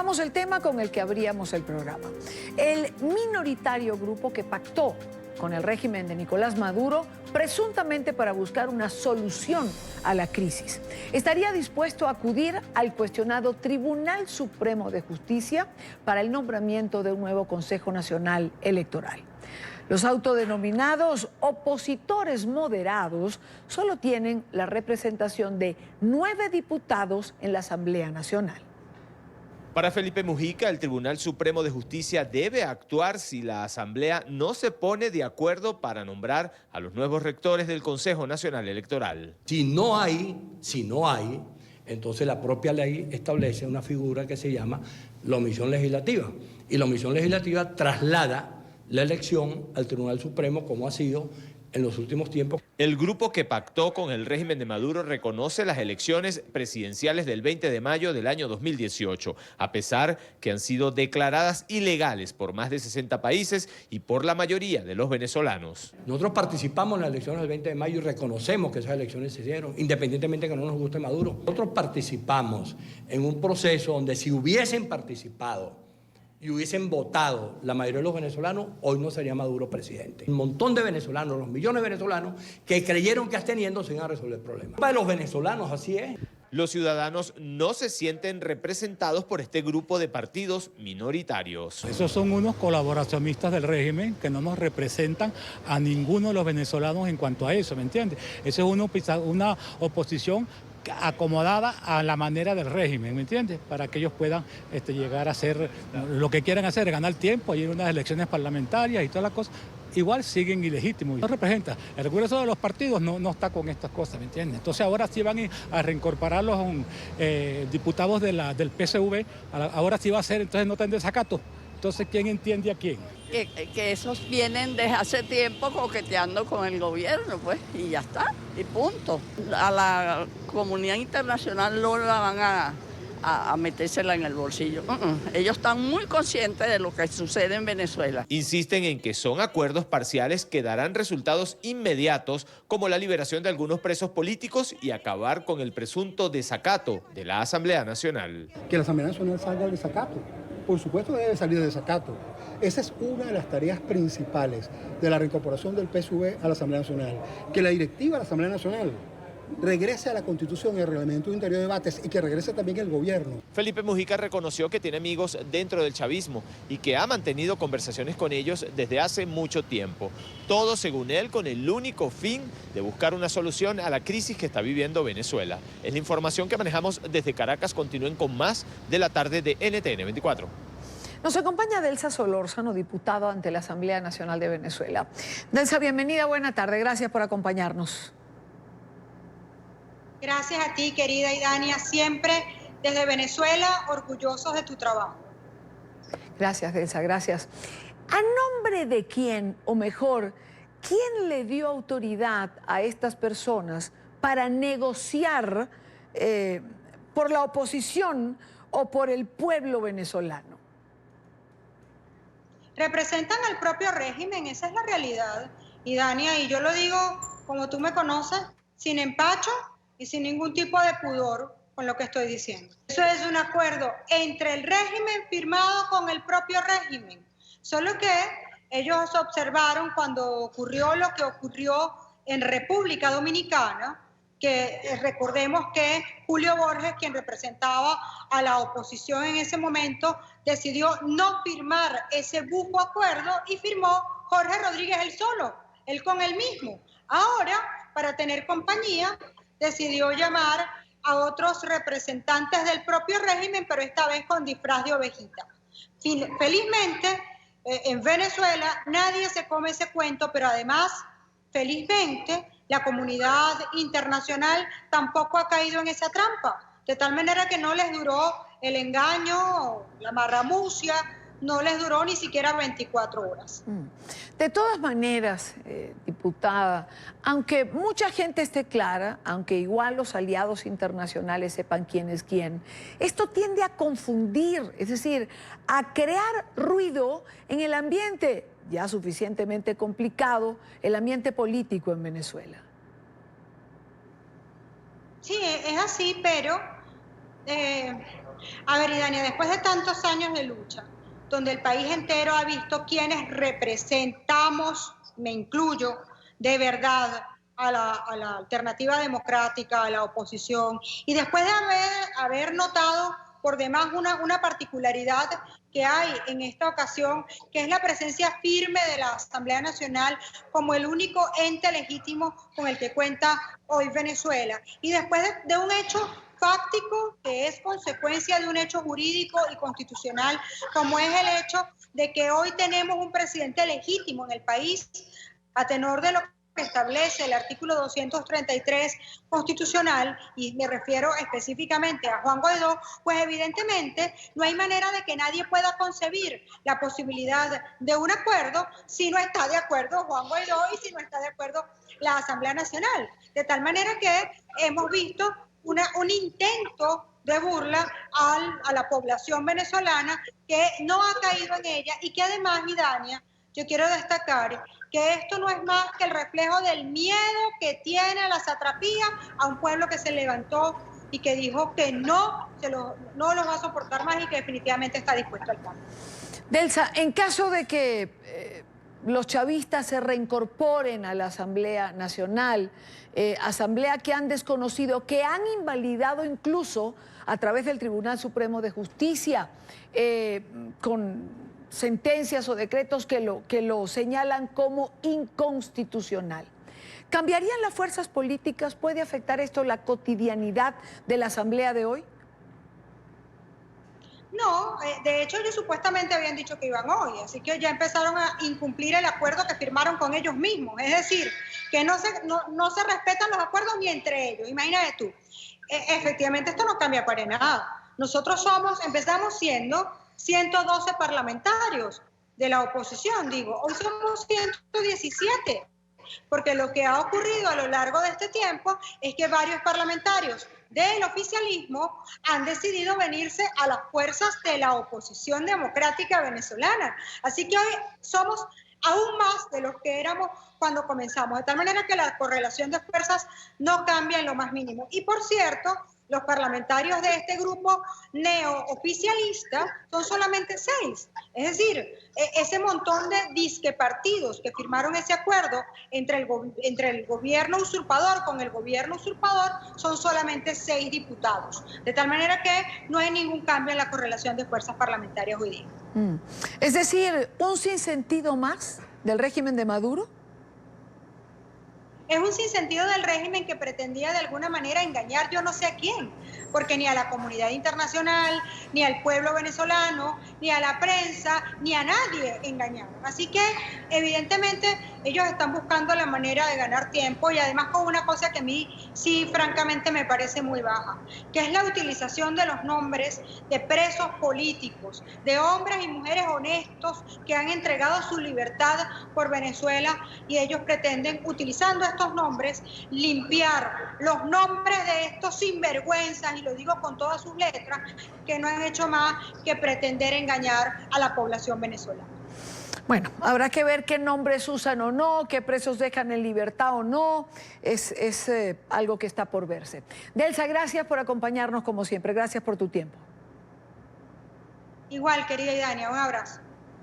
Retomamos el tema con el que abríamos el programa. El minoritario grupo que pactó con el régimen de Nicolás Maduro, presuntamente para buscar una solución a la crisis, estaría dispuesto a acudir al cuestionado Tribunal Supremo de Justicia para el nombramiento de un nuevo Consejo Nacional Electoral. Los autodenominados opositores moderados solo tienen la representación de 9 diputados en la Asamblea Nacional. Para Felipe Mujica, el Tribunal Supremo de Justicia debe actuar si la Asamblea no se pone de acuerdo para nombrar a los nuevos rectores del Consejo Nacional Electoral. Si no hay, entonces la propia ley establece una figura que se llama la omisión legislativa. Y la omisión legislativa traslada la elección al Tribunal Supremo, como ha sido en los últimos tiempos. El grupo que pactó con el régimen de Maduro reconoce las elecciones presidenciales del 20 de mayo del año 2018, a pesar que han sido declaradas ilegales por más de 60 países y por la mayoría de los venezolanos. Nosotros participamos en las elecciones del 20 de mayo y reconocemos que esas elecciones se dieron, independientemente de que no nos guste Maduro. Nosotros participamos en un proceso donde si hubiesen participado y hubiesen votado la mayoría de los venezolanos, hoy no sería Maduro presidente. Un montón de venezolanos, los millones de venezolanos, que creyeron que absteniendo se iban a resolver el problema. Para los venezolanos así es. Los ciudadanos no se sienten representados por este grupo de partidos minoritarios. Esos son unos colaboracionistas del régimen que no nos representan a ninguno de los venezolanos en cuanto a eso, ¿me entiendes? Eso es una oposición acomodada a la manera del régimen, ¿me entiendes? Para que ellos puedan llegar a hacer lo que quieran hacer, ganar tiempo, ir a unas elecciones parlamentarias y todas las cosas. Igual siguen ilegítimos. No representa. El grueso de los partidos no está con estas cosas, ¿me entiendes? Entonces ahora sí van a reincorporar los diputados del PSV, ahora sí va a ser, entonces no tendrá desacato. Entonces, ¿quién entiende a quién? Que esos vienen desde hace tiempo coqueteando con el gobierno, pues, y ya está, y punto. A la comunidad internacional no la van a metérsela en el bolsillo. Ellos están muy conscientes de lo que sucede en Venezuela. Insisten en que son acuerdos parciales que darán resultados inmediatos, como la liberación de algunos presos políticos y acabar con el presunto desacato de la Asamblea Nacional. Que la Asamblea Nacional salga del desacato. Por supuesto debe salir del desacato. Esa es una de las tareas principales de la reincorporación del PSV a la Asamblea Nacional. Que la directiva de la Asamblea Nacional regrese a la Constitución y al Reglamento Interior de Debates y que regrese también el gobierno. Felipe Mujica reconoció que tiene amigos dentro del chavismo y que ha mantenido conversaciones con ellos desde hace mucho tiempo. Todo, según él, con el único fin de buscar una solución a la crisis que está viviendo Venezuela. Es la información que manejamos desde Caracas. Continúen con más de la tarde de NTN 24. Nos acompaña Delsa Solórzano, diputado ante la Asamblea Nacional de Venezuela. Delsa, bienvenida, buena tarde, gracias por acompañarnos. Gracias a ti, querida Idania, siempre desde Venezuela, orgullosos de tu trabajo. Gracias, Delsa, gracias. ¿A nombre de quién, o mejor, quién le dio autoridad a estas personas para negociar por la oposición o por el pueblo venezolano? Representan al propio régimen, esa es la realidad, Idania, y yo lo digo, como tú me conoces, sin empacho y sin ningún tipo de pudor con lo que estoy diciendo. Eso es un acuerdo entre el régimen firmado con el propio régimen, solo que ellos observaron cuando ocurrió lo que ocurrió en República Dominicana, que recordemos que Julio Borges, quien representaba a la oposición en ese momento, decidió no firmar ese bujo acuerdo y firmó Jorge Rodríguez él solo, él con él mismo. Ahora, para tener compañía, decidió llamar a otros representantes del propio régimen, pero esta vez con disfraz de ovejita. Felizmente, en Venezuela nadie se come ese cuento, pero además, felizmente, la comunidad internacional tampoco ha caído en esa trampa, de tal manera que no les duró el engaño, la marramucia, no les duró ni siquiera 24 horas. De todas maneras, diputada, aunque mucha gente esté clara, aunque igual los aliados internacionales sepan quién es quién, esto tiende a confundir, es decir, a crear ruido en el ambiente ya suficientemente complicado, el ambiente político en Venezuela. Sí, es así, pero A ver, Idania, después de tantos años de lucha, donde el país entero ha visto quienes representamos, me incluyo, de verdad a la alternativa democrática, a la oposición, y después de haber notado por demás una particularidad que hay en esta ocasión, que es la presencia firme de la Asamblea Nacional como el único ente legítimo con el que cuenta hoy Venezuela. Y después de un hecho fáctico que es consecuencia de un hecho jurídico y constitucional, como es el hecho de que hoy tenemos un presidente legítimo en el país, a tenor de lo que establece el artículo 233 constitucional, y me refiero específicamente a Juan Guaidó, pues evidentemente no hay manera de que nadie pueda concebir la posibilidad de un acuerdo si no está de acuerdo Juan Guaidó y si no está de acuerdo la Asamblea Nacional. De tal manera que hemos visto un intento de burla a la población venezolana que no ha caído en ella y que además, Idania, yo quiero destacar que esto no es más que el reflejo del miedo que tiene la satrapía a un pueblo que se levantó y que dijo que no los va a soportar más y que definitivamente está dispuesto al cambio. Delsa, en caso de que los chavistas se reincorporen a la Asamblea Nacional, asamblea que han desconocido, que han invalidado incluso a través del Tribunal Supremo de Justicia, con sentencias o decretos que lo señalan como inconstitucional. ¿Cambiarían las fuerzas políticas? ¿Puede afectar esto la cotidianidad de la Asamblea de hoy? No, de hecho ellos supuestamente habían dicho que iban hoy, así que ya empezaron a incumplir el acuerdo que firmaron con ellos mismos, es decir, que no se respetan los acuerdos ni entre ellos. Imagínate tú, efectivamente esto no cambia para nada. Nosotros empezamos siendo 112 parlamentarios de la oposición, hoy somos 117, porque lo que ha ocurrido a lo largo de este tiempo es que varios parlamentarios del oficialismo han decidido venirse a las fuerzas de la oposición democrática venezolana. Así que hoy somos aún más de los que éramos cuando comenzamos, de tal manera que la correlación de fuerzas no cambia en lo más mínimo. Y por cierto, los parlamentarios de este grupo neooficialista son solamente 6. Es decir, ese montón de disque partidos que firmaron ese acuerdo entre el gobierno usurpador con el gobierno usurpador son solamente 6 diputados. De tal manera que no hay ningún cambio en la correlación de fuerzas parlamentarias hoy día. Es decir, ¿un sinsentido más del régimen de Maduro? Es un sinsentido del régimen que pretendía de alguna manera engañar yo no sé a quién, porque ni a la comunidad internacional, ni al pueblo venezolano, ni a la prensa, ni a nadie engañaron. Así que evidentemente ellos están buscando la manera de ganar tiempo y además con una cosa que a mí sí francamente me parece muy baja, que es la utilización de los nombres de presos políticos, de hombres y mujeres honestos que han entregado su libertad por Venezuela, y ellos pretenden, utilizando estos nombres, limpiar los nombres de estos sinvergüenzas, y lo digo con todas sus letras, que no han hecho más que pretender engañar a la población venezolana. Bueno, habrá que ver qué nombres usan o no, qué presos dejan en libertad o no, es algo que está por verse. Delsa, gracias por acompañarnos como siempre, gracias por tu tiempo. Igual, querida Idania, un abrazo.